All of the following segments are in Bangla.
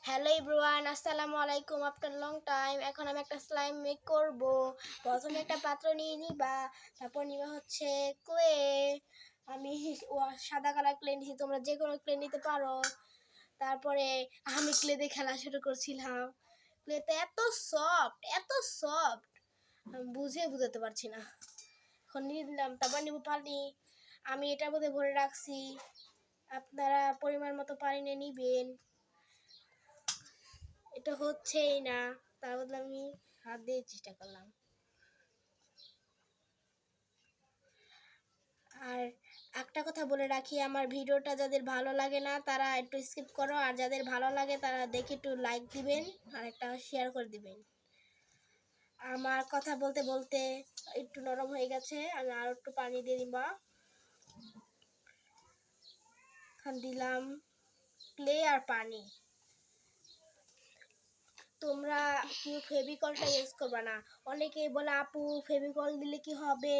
হ্যালো এভরিওয়ান, আসসালামু আলাইকুম। আফটার লং টাইম এখন আমি একটা স্লাইম মেক করব। প্রথমে একটা পাত্র নিয়ে নিবা, তারপর নিবা হচ্ছে ক্লে। আমি সাদা কালার ক্লে নিয়েছি, তোমরা যে কোনো ক্লে নিতে পারো। তারপরে আমি ক্লে দিয়ে খেলা শুরু করছিলাম। ক্লেতে এত সফট আমি বুঝাতে পারছি না। এখন নিয়ে নিলাম, তারপর নিব পানি। আমি এটার মধ্যে ভরে রাখছি, আপনারা পরিমাণ মতো পানি নিয়ে নিবেন। এটা হচ্ছেই না, তার বদলে আমি হাত দিয়ে চেষ্টা করলাম। আর একটা কথা বলে রাখি, আমার ভিডিওটা যাদের ভালো লাগে না তারা একটু স্কিপ করো, আর যাদের ভালো লাগে তারা দেখে একটু লাইক দিবেন আর একটা শেয়ার করে দিবেন। আমার কথা বলতে বলতে একটু নরম হয়ে গেছে, আমি আর একটু পানি দিয়ে দিবা। দিলাম ক্লে আর পানি। তোমরা কেউ ফেভিকলটা ইউজ করবে না। অনেকেই বলে আপু ফেভিকল দিলে কি হবে।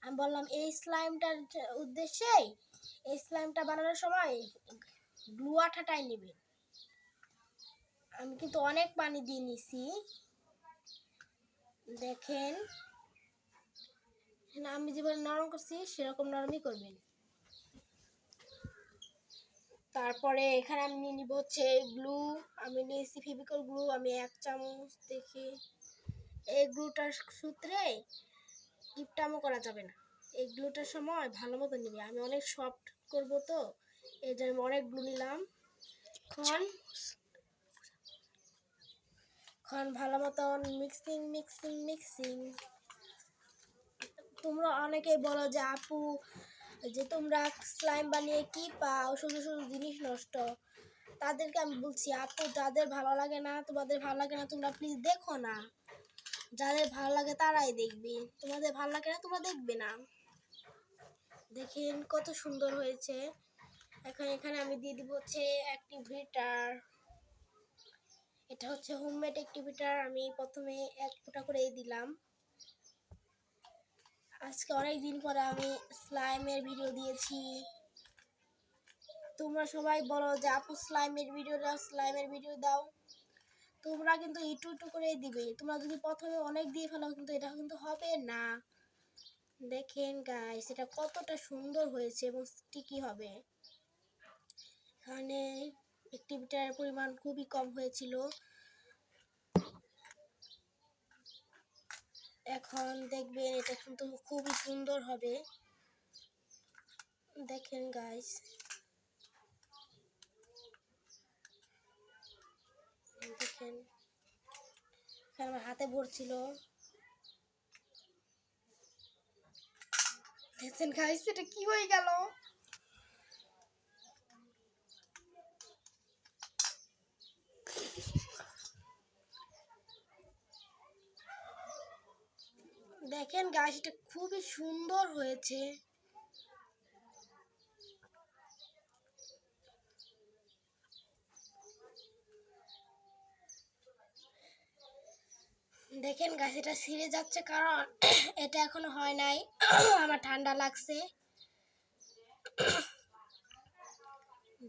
আমি বললাম এই স্লাইমটার উদ্দেশ্যে, এই স্লাইমটা বানানোর সময় গ্লু আঠাটাই নেবে। আমি কিন্তু অনেক পানি দিয়ে নিছি, দেখেন। আমি যেভাবে নরম করছি সেরকম নরমই করবেন। তারপরে এখানে আমি নিয়ে নিব হচ্ছে গ্লু। আমি নিয়েছি ফেভিকল গ্লু, আমি 1 চামচ দেখি। এই গ্লুটার সূত্রে কিপটামো করা যাবে না। এই গ্লুটার সময় ভালো মতো নিবে। আমি অনেক সফট করব, তো এই জন্য আমি অনেক গ্লু নিলাম। এখন ভালো মতন মিক্সিং। তোমরা অনেকেই বলো যে আপু যে তোমরা স্লাইম বানিয়ে কি পাও, শুধু শুধু জিনিস নষ্ট। তাদেরকে আমি বলছি আপু যাদের ভালো লাগে না, তোমাদের ভালো লাগে না, তোমরা প্লিজ দেখো না। যাদের ভালো লাগে তারাই দেখবে, তোমাদের ভালো লাগে না তোমরা দেখবে না। দেখেন কত সুন্দর হয়েছে। এখন এখানে আমি দিয়ে দিব হচ্ছে অ্যাক্টিভেটার। এটা হচ্ছে হোমমেড অ্যাক্টিভেটার। আমি প্রথমে 1 ফোঁটা করে দিলাম। আজকে অনেক দিন পরে আমি স্লাইমের ভিডিও দিয়েছি। তোমরা সবাই বলো যে আপু স্লাইমের ভিডিও দাও। তোমরা কিন্তু একটু একটু করে দিবে। তোমরা যদি প্রথমে অনেক দিয়ে ফেলো কিন্তু এটা কিন্তু হবে না। দেখেন গাইস, এটা কতটা সুন্দর হয়েছে এবং স্টিকি হবে। এখানে অ্যাক্টিভিটার পরিমাণ খুবই কম হয়েছিল। এখন দেখবেন এটা কিন্তু খুবই সুন্দর হবে। দেখেন গাইস, দেখেন আমার হাতে ভরছিল। দেখছেন গাইস, এটা কি হয়ে গেল। দেখেন গাইস, এটা খুবই সুন্দর হয়েছে। দেখেন গাছ, এটা ছিঁড়ে যাচ্ছে কারণ এটা এখনো হয় নাই। আমার ঠান্ডা লাগছে।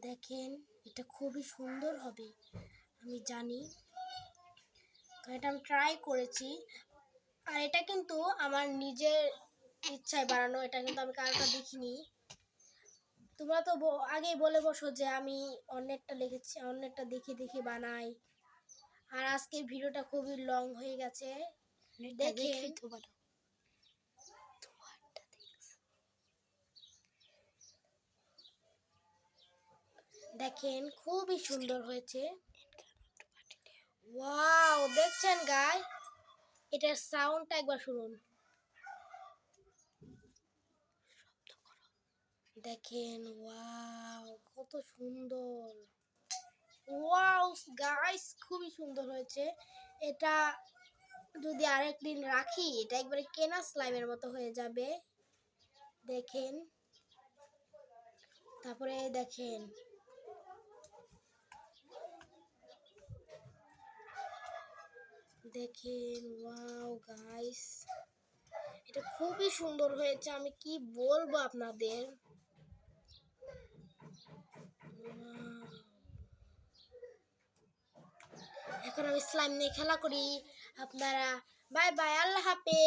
দেখেন এটা খুবই সুন্দর হবে, আমি জানি, কারণ এটা আমি ট্রাই করেছি। আর এটা কিন্তু আমার নিজের ইচ্ছায় বানানো, এটা কিন্তু আমি কারোটা দেখিনি। তোমরা তো আগেই বলে বসো যে আমি অন্যেরটা লিখেছি, অন্যেরটা দেখে দেখে বানাই। আর আজকের ভিডিওটা খুবই লং হয়ে গেছে। দেখেন দেখেন খুবই সুন্দর হয়েছে। ওয়াও, দেখছেন গাইস, এটার সাউন্ডটা একবার শুনুন। দেখেন ওয়াও কত সুন্দর। ওয়াও গাইস, খুবই সুন্দর হয়েছে। এটা যদি আরেকদিন রাখি এটা একবারে কেনা স্লাইমের মতো হয়ে যাবে। দেখেন, তারপরে দেখেন ওয়াও গাইস, এটা খুবই সুন্দর হয়েছে। আমি কি বলবো আপনাদের। এখন আমি স্লাইম নিয়ে খেলা করি। আপনারা বাই বাই, আল্লাহ হাফেজ।